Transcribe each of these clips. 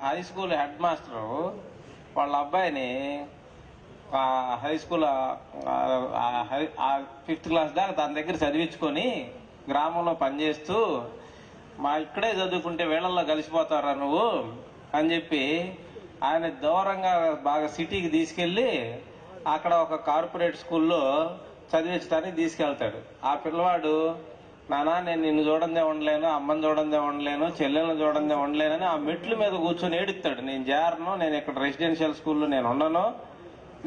High school head master వాళ్ళ అబ్బాయిని high school 5th class దాకా తన దగ్గర చదివించుకొని గ్రామంలో పనిచేస్తూ ఇక్కడే చదువుకుంటే వీళ్ళల్లో కలిసిపోతారా నువ్వు అని చెప్పి ఆయన దూరంగా బాగా సిటీకి తీసుకెళ్లి అక్కడ ఒక కార్పొరేట్ స్కూల్లో చదివించడానికి తీసుకెళ్తాడు. ఆ పిల్లవాడు, నానా నేను నిన్ను చూడందే ఉండలేను, అమ్మని చూడందే ఉండలేను, చెల్లెలను చూడందే ఉండలేనని ఆ మెట్ల మీద కూర్చొని ఏడుస్తాడు. నేను జారను, నేను ఇక్కడ రెసిడెన్షియల్ స్కూల్లో నేను ఉండను,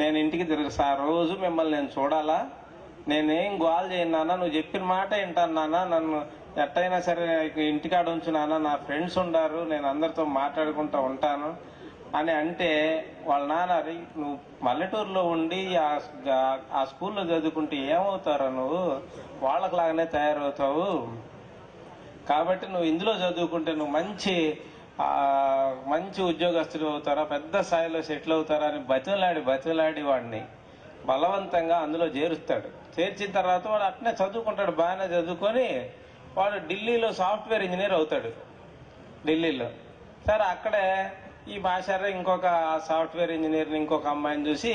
నేను ఇంటికి తిరిగి రోజు మిమ్మల్ని నేను చూడాలా, నేనేం గోల్ చేయను నాన్న, నువ్వు చెప్పిన మాట వింటాను నాన్న, నన్ను ఎట్టయినా సరే ఇంటికాడ ఉంచు నాన్న, నా ఫ్రెండ్స్ ఉండారు, నేను అందరితో మాట్లాడుకుంటూ ఉంటాను అని అంటే వాళ్ళ నాన్న, నువ్వు పల్లెటూరులో ఉండి ఆ స్కూల్లో చదువుకుంటే ఏమవుతారా, నువ్వు వాళ్ళకులాగానే తయారవుతావు, కాబట్టి నువ్వు ఇందులో చదువుకుంటే నువ్వు మంచి ఉద్యోగస్తులు అవుతారా, పెద్ద స్థాయిలో సెటిల్ అవుతారా అని బతిలాడి వాడిని బలవంతంగా అందులో చేరుస్తాడు. చేర్చిన తర్వాత వాడు అట్నే చదువుకుంటాడు, బాగానే చదువుకొని వాడు ఢిల్లీలో సాఫ్ట్వేర్ ఇంజనీర్ అవుతాడు. ఢిల్లీలో సరే అక్కడే ఈ మాస్టర్ ఇంకొక సాఫ్ట్వేర్ ఇంజనీర్ని ఇంకొక అమ్మాయిని చూసి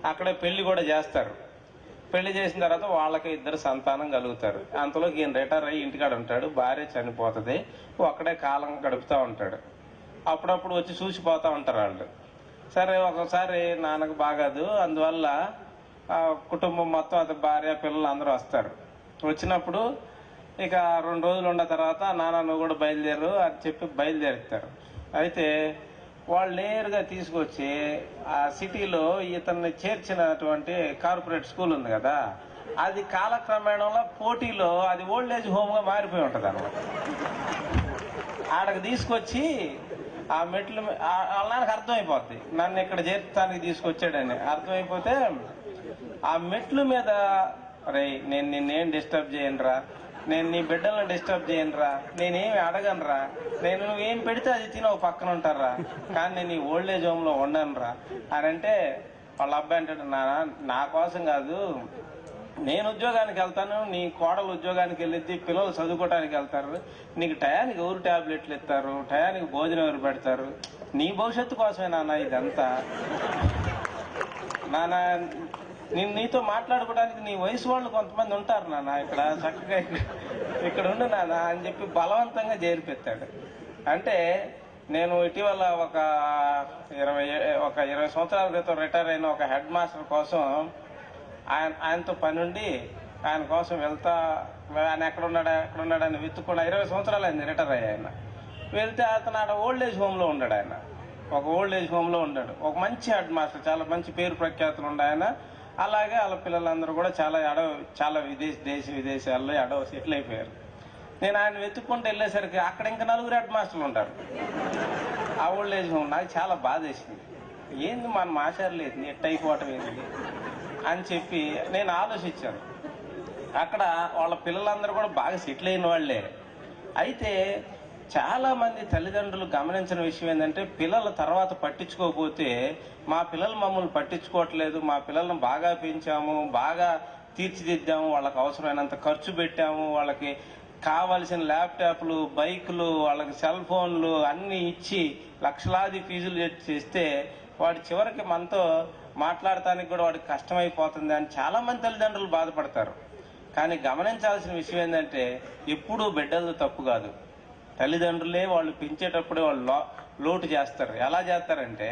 అక్కడే పెళ్లి కూడా చేస్తారు. పెళ్లి చేసిన తర్వాత వాళ్ళకి 2 సంతానం కలుగుతారు. అంతలోకి ఈయన రిటైర్ అయ్యి ఇంటికాడ ఉంటాడు, భార్య చనిపోతుంది, అక్కడే కాలం గడుపుతూ ఉంటాడు. అప్పుడప్పుడు వచ్చి చూసిపోతూ ఉంటారు వాళ్ళు. సరే ఒకసారి నాన్నకు బాగాదు, అందువల్ల కుటుంబం మొత్తం అది భార్య పిల్లలు అందరూ వస్తారు. వచ్చినప్పుడు ఇక 2 రోజులు ఉన్న తర్వాత నాన్న నువ్వు కూడా బయలుదేరు అని చెప్పి బయలుదేరుతారు. అయితే వాళ్ళు నేరుగా తీసుకొచ్చి ఆ సిటీలో ఇతన్ని చేర్చినటువంటి కార్పొరేట్ స్కూల్ ఉంది కదా, అది కాలక్రమేణంలో పోటీలో అది ఓల్డ్ ఏజ్ హోమ్ గా మారిపోయి ఉంటది అన్నమాట. ఆడకు తీసుకొచ్చి ఆ మెట్లు వాళ్ళ నాన్నకు అర్థమైపోద్ది, నన్ను ఇక్కడ చేర్చడానికి తీసుకొచ్చాడని అర్థమైపోతే ఆ మెట్ల మీద, రే నేను నిన్నేం డిస్టర్బ్ చేయనురా, నేను నీ బిడ్డలను డిస్టర్బ్ చేయనురా, నేనేమి అడగనురా, నేను నువ్వేం పెడితే అది తిని ఒక పక్కన ఉంటారా, కానీ నేను ఈ ఓల్డ్ ఏజ్ హోమ్ లో ఉండనురా అని అంటే వాళ్ళ అబ్బాయి అంటాడు, నా కోసం కాదు, నేను ఉద్యోగానికి వెళ్తాను, నీ కోడలు ఉద్యోగానికి వెళ్ళిద్ది, పిల్లలు చదువుకోవడానికి వెళ్తారు, నీకు టయానికి ఎవరు టాబ్లెట్లు ఇస్తారు, టయానికి భోజనం ఎవరు పెడతారు, నీ భవిష్యత్తు కోసమే నాన్న ఇదంతా, నాన్న నీతో మాట్లాడుకోవడానికి నీ వయసు వాళ్ళు కొంతమంది ఉంటారు నాన్న, ఇక్కడ చక్కగా ఇక్కడ ఉండు నాన్న అని చెప్పి బలవంతంగా చేరిపెత్తాడు. అంటే నేను ఇటీవల ఒక 20 సంవత్సరాల క్రితం రిటైర్ అయిన ఒక హెడ్ మాస్టర్ కోసం ఆయనతో పని ఉండి ఆయన కోసం వెళ్తా, ఆయన ఎక్కడున్నాడని వెతుక్కున్నా. 20 సంవత్సరాలు అయింది రిటైర్ అయ్యి ఆయన. వెళ్తే అతను ఆడ ఓల్డ్ ఏజ్ హోమ్ లో ఉన్నాడు. ఆయన ఒక ఓల్డ్ ఏజ్ హోమ్ లో ఉన్నాడు, ఒక మంచి హెడ్ మాస్టర్, చాలా మంచి పేరు ప్రఖ్యాతులు ఉండే ఆయన. అలాగే వాళ్ళ పిల్లలందరూ కూడా చాలా విదేశాల్లో సెటిల్ అయిపోయారు. నేను ఆయన వెతుక్కుంటూ వెళ్ళేసరికి అక్కడ ఇంకా 4 హెడ్ మాస్టర్లు ఉంటారు ఆ ఓల్డ్ ఏజ్ హోమ్. నాకు చాలా బాధ వేసింది, ఏంది మన మాస్టర్ లేదు ఎట్ట అయిపోవటం ఏంది అని చెప్పి నేను ఆలోచించాను. అక్కడ వాళ్ళ పిల్లలందరూ కూడా బాగా సెటిల్ అయిన వాళ్లే. అయితే చాలా మంది తల్లిదండ్రులు గమనించిన విషయం ఏంటంటే, పిల్లల తర్వాత పట్టించుకోకపోతే మా పిల్లలు మమ్మల్ని పట్టించుకోవట్లేదు, మా పిల్లలను బాగా పెంచాము, బాగా తీర్చిదిద్దాము, వాళ్ళకి అవసరమైనంత ఖర్చు పెట్టాము, వాళ్ళకి కావలసిన ల్యాప్టాప్లు, బైకులు, వాళ్ళకి సెల్ ఫోన్లు అన్ని ఇచ్చి లక్షలాది ఫీజులు చేస్తే వాడి చివరికి మనతో మాట్లాడటానికి కూడా వాడికి కష్టమైపోతుంది అని చాలా మంది తల్లిదండ్రులు బాధపడతారు. కానీ గమనించాల్సిన విషయం ఏంటంటే, ఎప్పుడూ బిడ్డలది తప్పు కాదు, తల్లిదండ్రులే వాళ్ళు పెంచేటప్పుడే వాళ్ళు లోటు చేస్తారు. ఎలా చేస్తారంటే,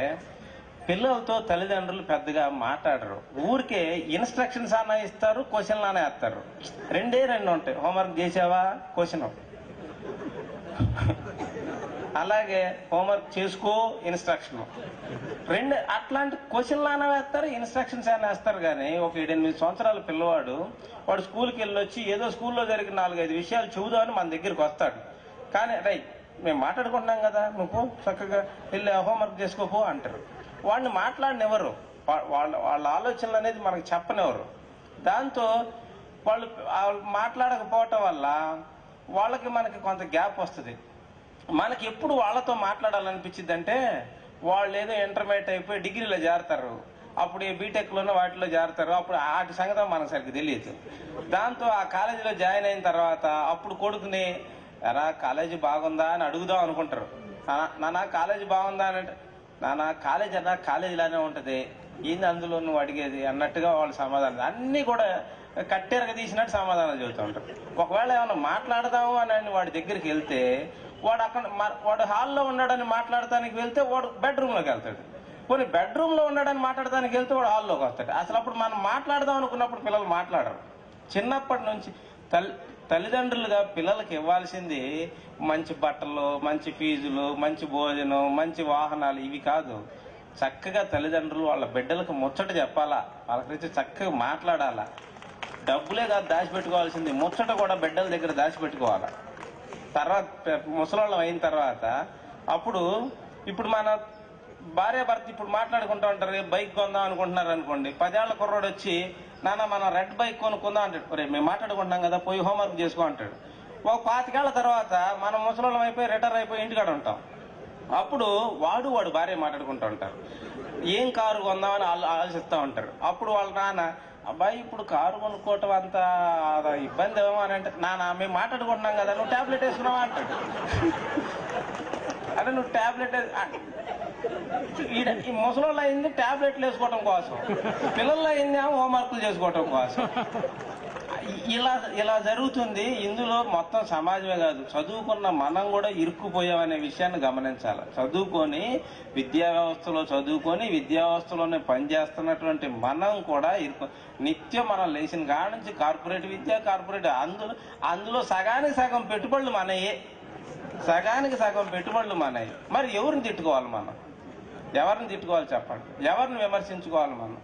పిల్లలతో తల్లిదండ్రులు పెద్దగా మాట్లాడరు, ఊరికే ఇన్స్ట్రక్షన్స్ అన్నా ఇస్తారు, క్వశ్చన్లు అన్నా వేస్తారు. 2 ఉంటాయి, హోంవర్క్ చేసావా క్వశ్చన్, అలాగే హోంవర్క్ చేసుకో ఇన్స్ట్రక్షన్, అట్లాంటి క్వశ్చన్లు అన్నా వేస్తారు, ఇన్స్ట్రక్షన్స్ అయినా వేస్తారు. కానీ ఒక 7-8 సంవత్సరాల పిల్లవాడు వాడు స్కూల్కి వెళ్ళొచ్చి ఏదో స్కూల్లో జరిగిన 4-5 విషయాలు చెబుదామని మన దగ్గరికి వస్తాడు. కానీ మేము మాట్లాడుకుంటున్నాం కదా, నువ్వు చక్కగా వెళ్ళి హోంవర్క్ చేసుకోపో అంటారు. వాడిని మాట్లాడినెవరు, వాళ్ళ ఆలోచనలు అనేది మనకు చెప్పనివ్వరు. దాంతో వాళ్ళు మాట్లాడకపోవటం వల్ల వాళ్ళకి మనకి కొంత గ్యాప్ వస్తుంది. మనకి ఎప్పుడు వాళ్ళతో మాట్లాడాలనిపించింది అంటే, వాళ్ళు ఏదో ఇంటర్మీడియట్ అయిపోయి డిగ్రీలో చేరతారు, అప్పుడు బీటెక్ లోనో వాటిలో చేరతారు, అప్పుడు వాటి సంగతి మనకు సరిగ్గా తెలియదు. దాంతో ఆ కాలేజీలో జాయిన్ అయిన తర్వాత అప్పుడు కొడుకుని ఎరా కాలేజీ బాగుందా అని అడుగుదాం అనుకుంటారు. నాన్న కాలేజీ బాగుందా అని అంటే, నాన్న కాలేజీ అన్నా కాలేజీ ఇలానే ఉంటుంది, ఏంది అందులో నువ్వు అడిగేది అన్నట్టుగా వాళ్ళు సమాధానం అన్నీ కూడా కట్టెరగ తీసినట్టు సమాధానం చెబుతూ ఉంటారు. ఒకవేళ ఏమైనా మాట్లాడదాము అని వాడి దగ్గరికి వెళ్తే వాడు అక్కడ వాడు హాల్లో ఉన్నాడని మాట్లాడటానికి వెళ్తే వాడు బెడ్రూమ్లోకి వెళ్తాడు. కొన్ని బెడ్రూమ్లో ఉన్నాడని మాట్లాడటానికి వెళ్తే వాడు హాల్లోకి వస్తాడు. అసలు అప్పుడు మనం మాట్లాడదాం అనుకున్నప్పుడు పిల్లలు మాట్లాడరు. చిన్నప్పటి నుంచి తల్లిదండ్రులుగా పిల్లలకి ఇవ్వాల్సింది మంచి బట్టలు, మంచి ఫీజులు, మంచి భోజనం, మంచి వాహనాలు ఇవి కాదు. చక్కగా తల్లిదండ్రులు వాళ్ళ బిడ్డలకు ముచ్చట చెప్పాలా, వాళ్ళ గురించి చక్కగా మాట్లాడాలా. డబ్బులే కాదు దాచిపెట్టుకోవాల్సింది, ముచ్చట కూడా బిడ్డల దగ్గర దాచిపెట్టుకోవాలా. తర్వాత ముసలోళ్ళం అయిన తర్వాత ఇప్పుడు మన భార్యాభర్త ఇప్పుడు మాట్లాడుకుంటా ఉంటారు, బైక్ కొందాం అనుకుంటున్నారు అనుకోండి. 10 ఏళ్ల కుర్రోడు వచ్చి నాన్న మనం రెడ్ బైక్ కొనుక్కుందాం అంటాడు. రేపు మేము మాట్లాడుకుంటున్నాం కదా, పోయి హోంవర్క్ చేసుకో అంటాడు. ఒక 25 ఏళ్ల తర్వాత మనం ముసలోళ్ళం అయిపోయి రిటైర్ అయిపోయి ఇంటికాడ ఉంటాం. అప్పుడు వాడు భార్య మాట్లాడుకుంటూ ఉంటారు, ఏం కారు కొందామని ఆలోచిస్తూ ఉంటారు. అప్పుడు వాళ్ళ నాన్న, అబ్బాయి ఇప్పుడు కారు కొనుక్కోవటం అంత ఇబ్బంది ఏమో అని అంటే, నాన్న మేము మాట్లాడుకుంటున్నాం కదా, నువ్వు ట్యాబ్లెట్ వేసుకున్నావా అంటాడు. అంటే నువ్వు ట్యాబ్లెట్ ఈ ముసలోళ్ళు అయింది ట్యాబ్లెట్లు వేసుకోవటం కోసం, పిల్లలు అయింది హోంవర్క్లు చేసుకోవటం కోసం. ఇలా జరుగుతుంది. ఇందులో మొత్తం సమాజమే కాదు, చదువుకున్న మనం కూడా ఇరుక్కుపోయామనే విషయాన్ని గమనించాలి. చదువుకొని విద్యా వ్యవస్థలోనే పనిచేస్తున్నటువంటి మనం కూడా నిత్యం మనం లేచిన కాడ నుంచి కార్పొరేట్ విద్య, అందులో సగానికి సగం పెట్టుబడులు మనయ్యి. మరి ఎవరిని తిట్టుకోవాలి మనం? ఎవరిని తిట్టుకోవాలి చెప్పండి? ఎవరిని విమర్శించుకోవాలి మనం?